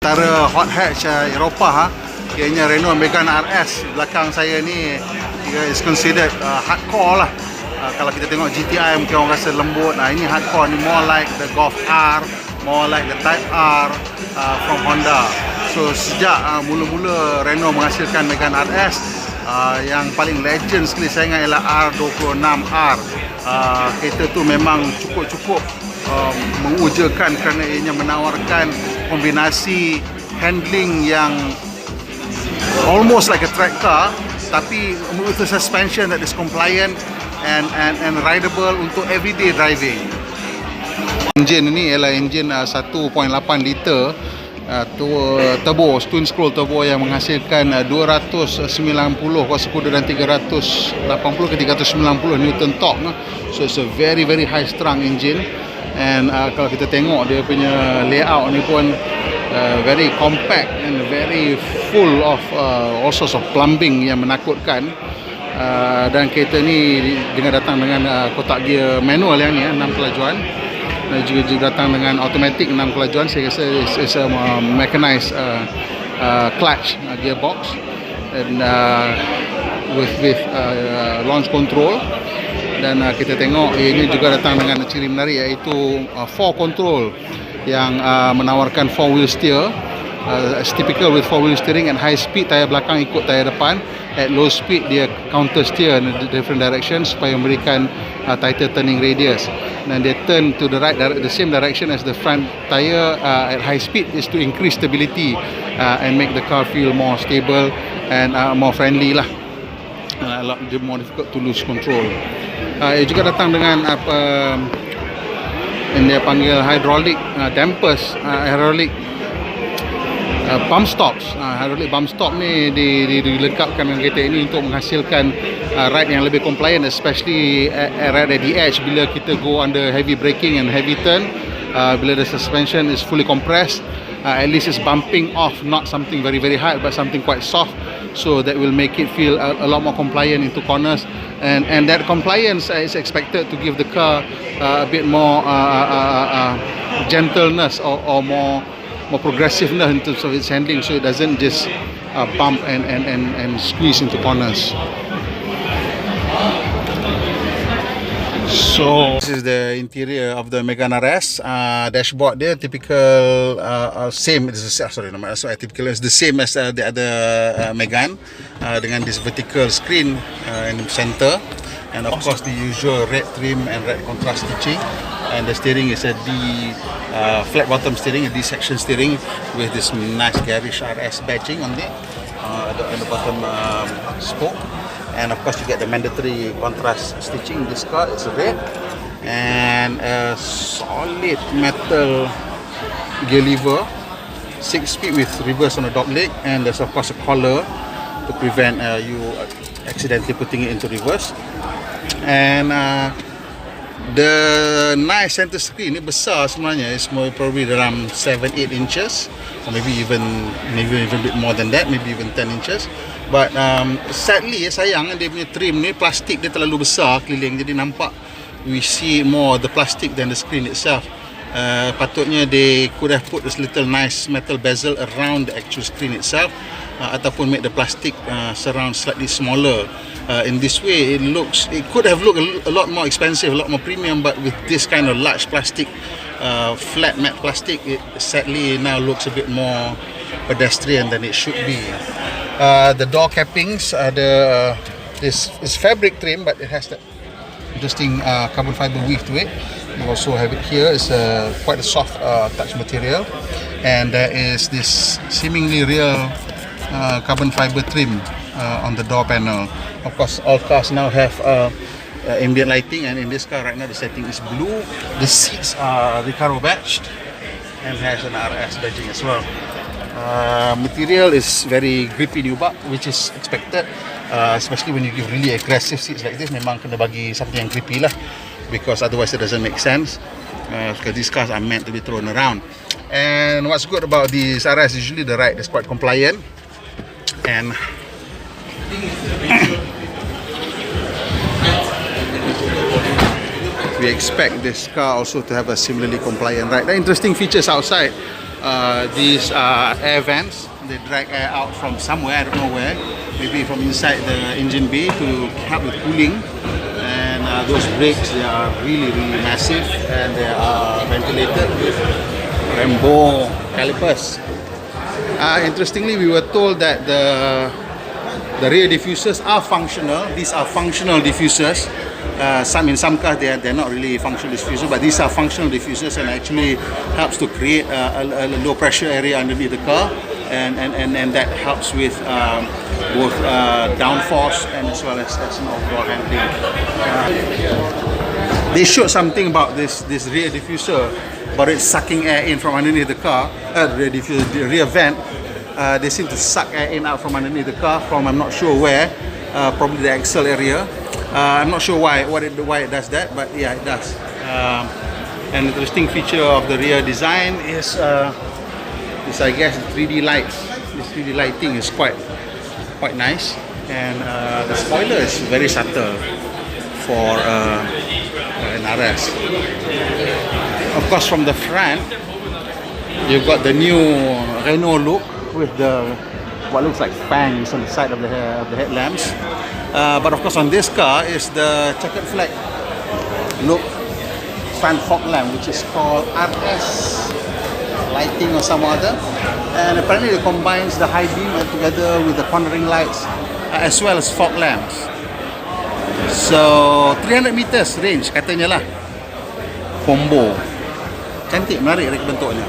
Antara hot hatch Eropah, ianya Renault Megane RS belakang saya ni is considered hardcore lah. Kalau kita tengok GTI mungkin orang rasa lembut. Ini hardcore ni, more like the Golf R, more like the Type R from Honda. So sejak mula-mula Renault menghasilkan Megane RS, yang paling legend sekali saya ingat ialah R26R. Kereta tu memang cukup-cukup mengujakan kerana ianya menawarkan kombinasi handling yang almost like a track car, tapi with a suspension that is compliant and rideable untuk everyday driving. Enjin ini ialah enjin 1.8 liter turbo, twin scroll turbo yang menghasilkan 290 kuasa kuda dan 380 ke 390 Newton torque. So it's a very high strung engine. And kalau kita tengok dia punya layout ni pun very compact and very full of all sorts of plumbing yang menakutkan. Dan kereta ni dengan datang dengan kotak gear manual yang ni 6 kelajuan, dan juga datang dengan automatic 6 kelajuan. Saya rasa it's a mechanized clutch gearbox, and with launch control. Dan kita tengok ini juga datang dengan ciri menarik, iaitu 4 control yang menawarkan 4-wheel steer. It's typical with 4-wheel steering. At high speed tayar belakang ikut tayar depan, at low speed dia counter steer in different directions supaya memberikan tighter turning radius. Dan dia turn to the right, the same direction as the front tire at high speed, is to increase stability and make the car feel more stable and more friendly lah. A lot more difficult to lose control. Ia juga datang dengan apa yang dia panggil hydraulic dampers, hydraulic bump stops. Hydraulic bump stop ni dilengkapkan dengan kereta ini untuk menghasilkan ride yang lebih compliant, especially right at the edge bila kita go under heavy braking and heavy turn. Bila the suspension is fully compressed, at least it's bumping off, not something very hard, but something quite soft, so that will make it feel a lot more compliant into corners. And that compliance is expected to give the car a bit more gentleness or more progressiveness in terms of its handling, so it doesn't just bump and squeeze into corners. So this is the interior of the Megane RS. Dashboard dia typical, same. Typical is the same as the other Megane, dengan this vertical screen in the center, and of course the usual red trim and red contrast stitching. And the steering is a flat bottom steering, a D-section steering with this nice garish RS badging on it, on the bottom spoke. And of course you get the mandatory contrast stitching in this car. It's red and a solid metal gear lever, 6-speed with reverse on the dog leg, and there's of course a collar to prevent you accidentally putting it into reverse. And the nice center screen ni besar sebenarnya, is probably around 7-8 inches, or maybe even a bit more than that, maybe even 10 inches. But sadly, sayang dia punya trim ni, plastik dia terlalu besar keliling, jadi nampak we see more the plastic than the screen itself. Patutnya they could have put this little nice metal bezel around the actual screen itself, ataupun make the plastic surround slightly smaller. In this way, it could have looked a lot more expensive, a lot more premium, but with this kind of large plastic, flat matte plastic, it sadly now looks a bit more pedestrian than it should be. The door cappings, this is fabric trim, but it has that interesting carbon fiber weave to it. You also have it here. It's quite a soft touch material, and there is this seemingly real carbon fiber trim on the door panel. Of course, all cars now have ambient lighting, and in this car right now the setting is blue. The seats are Recaro badged and has an RS badging as well. Material is very grippy nubuck, which is expected, especially when you give really aggressive seats like this. Memang kena bagi something yang grippy lah, because otherwise it doesn't make sense, because these cars are meant to be thrown around. And what's good about these RS, usually the ride is quite compliant, and we expect this car also to have a similarly compliant ride. The interesting features outside, these air vents. They drag air out from somewhere, I don't know where, maybe from inside the engine bay to help with cooling. And those brakes, they are really massive, and they are ventilated with Renault calipers. Interestingly, we were told that the rear diffusers are functional. These are functional diffusers. In some cars they're not really functional diffusers, but these are functional diffusers, and actually helps to create a low pressure area underneath the car, and that helps with both downforce and as well as overall handling. They showed something about this rear diffuser, but it's sucking air in from underneath the car. The rear vent, they seem to suck air in out from underneath the car from I'm not sure where, probably the axle area. I'm not sure why it does that, but yeah, it does. An interesting feature of the rear design is I guess the 3D lights. This 3D lighting is quite nice, and the spoiler is very subtle for an RS. Of course, from the front, you've got the new Renault look with the what looks like fangs on the side of the headlamps. But of course, on this car is the checkered flag look front fog lamp, which is called RS lighting or some other. And apparently it combines the high beam together with the cornering lights as well as fog lamps. So 300 meters range katanya lah. Combo. Cantik, menarik bentuknya.